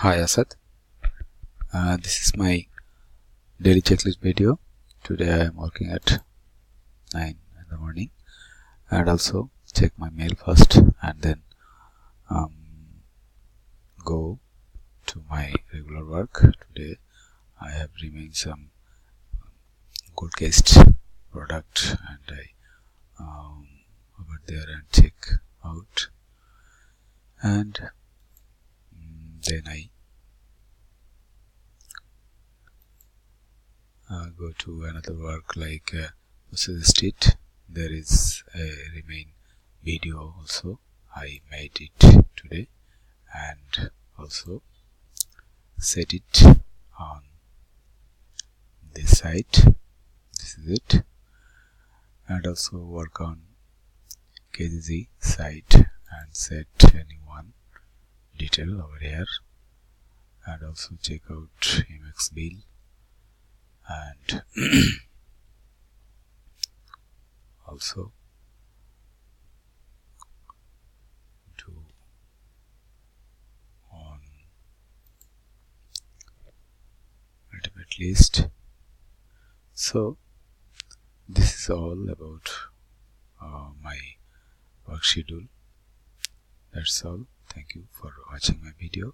Hi Asad, this is my daily checklist video. Today I am working at 9 in the morning and also check my mail first and then go to my regular work. Today I have remained some good case product and I over there and check out, and then I go to another work like suggest. There is a remain video also. I made it today and also set it on this site. This is it, and also work on KZZ site and set any one detail over here, and also check out MX bill and also do on ultimate list. So this is all about my work schedule. That's all. Thank you for watching my video.